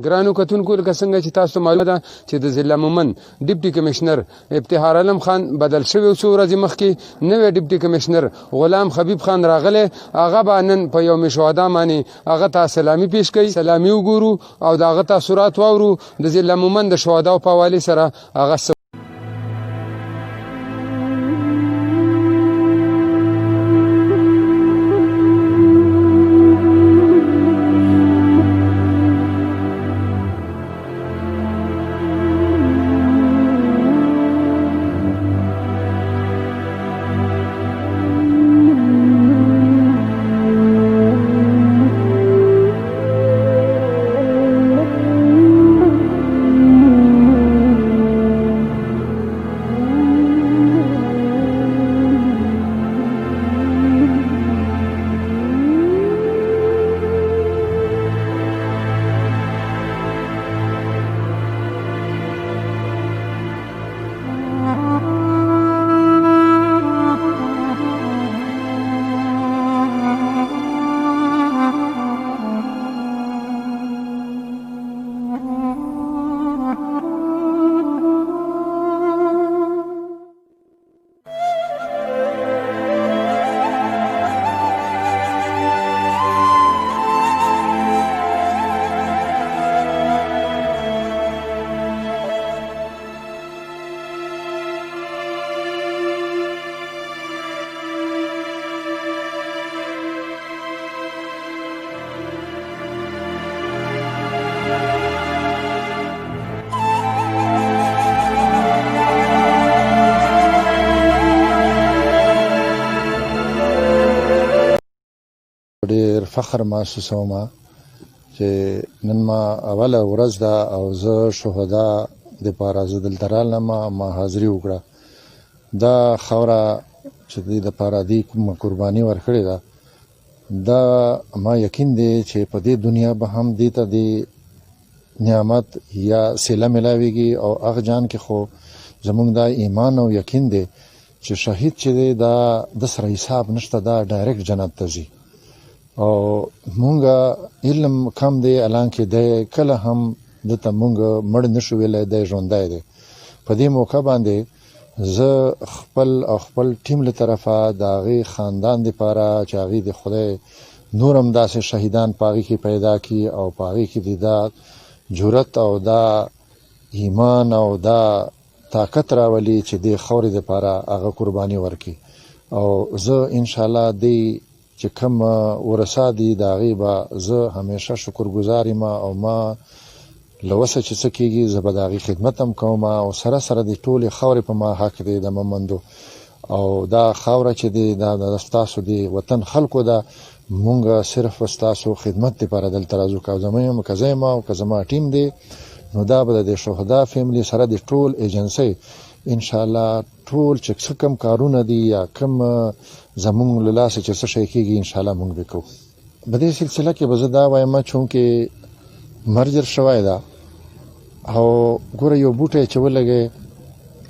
ګرانو کتونکو لکه څنګه چې تاسو ته معلومه ده چې د ضلع مومند ډیپټي کمشنر افتخار عالم خان بدل شوی څو ورځې مخکې نوی ډیپټي کمشنر غلام حبیب خان راغلی هغه به نن په یوم شهدا باندې هغه ته سلامي پیش کوي سلامي وګورو او د هغه تاثرات واورو د ضلع مومند د شهداو په حوالې سره هغه ډېر فخر محسوسوم چې نن ما اوله ورځ ده او زه شهدا دپاره زه دلته رالم ما حاضري وکړه دا خاوره چې دوی دپاره دوی کومه قرباني ورکړې ده دا ما یقین دی چې په دې دنیا به هم دې ته د نعمت یا صله میلاویږي او هغه جان کې خو زمونږ دا ایمان او یقین دی چې شهید چې دی دا د سره حساب نشته دا ډایرکټ جنت ته ځي او مونږه علم کم دی الانکه دی کله هم دته مونږه مړ نشو ویلی دی ژوندی دی په دې موقع باندې زه خپل ټیم له طرفه د هغې خاندان دپاره چې هغې د خدای نور هم داسې شهیدان په هغې کې پیدا کړي او په هغې کې د دا جرأت او دا ایمان او دا طاقت راولي چې د خاورې دپاره هغه قرباني ورکړي او زه انشاءالله دی چې کوم ورثه دي د هغې به زه همیشه شکرګزار یم او ما له وسه چې څه کېږي زه به د هغې خدمت هم کوم او سره سره د ټولې خاورې په ما حق دی د مومندو او دا خاوره چې دی دا ستاسو د وطن خلکو ده مونږ صرف ستاسو خدمت دپاره دلته راځو که زه یم او که زما ټیم دی نو دا به د شهدا فیملي سره د ټول ایجنسۍ انشاءالله ټول چې څه کم کارونه دي یا کم زمونږ له لاسه چې څه شی کېږي انشاءالله مونږ به کوو په دې سلسله کې به زه دا وایم چونکې مرجر شوی ده او ګوره یو بوټی چې ولګی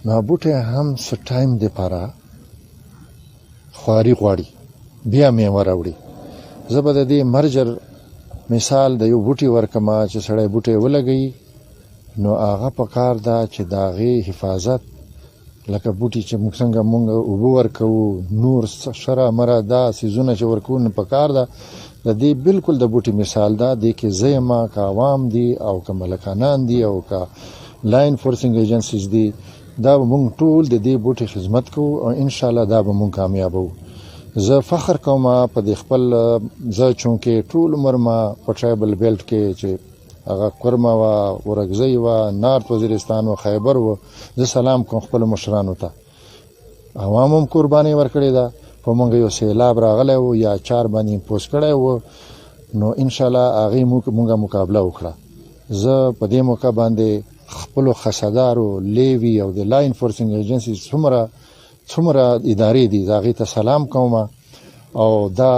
نو بوټی هم څه ټایم دپاره خواري غواړي بیا میوه راوړي زه به د دې مرجر مثال د یو بوټي ورکمه چې سړی بوټی ولګوي نو هغه پکار ده چې د هغې حفاظت لکه بوټي چې موږ څنګه موږ اوبه ورکوو نور شره مره دا څیزونه چې ورکوو نو پکار ده د دې بالکل د بوټي مثال ده دې کې زه یم که عوام دي او که ملکانان دي او که لا انفورسنګ ایجنسیز دي دا به موږ ټول د دې بوټي خدمت کوو او انشاءالله دا به موږ کامیابو زه فخر کوم په دې خپل زه چونکې ټول عمر ما په ټرایبل بیلټ کې چې هغه کرمه وه ورکزۍ وه نارت وزیرستان و خیبر و زه سلام کوم خپلو مشرانو ته عوامو هم قربانۍ ورکړې ده په موږ یو سیلاب راغلی و یا چار باندې امپوز کړی و نو انشاءالله هغې موږ مقابله وکړه زه په دې موقع باندې خپلو خصدارو لیوي او د لا انفورسنګ ایجنسي څومره ادارې دي د هغې ته سلام کوم او دا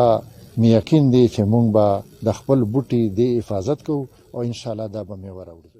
مې یقین دی چې موږ به د خپل بوټي د حفاظت کوو او انشاءالله دا به میوه راوړي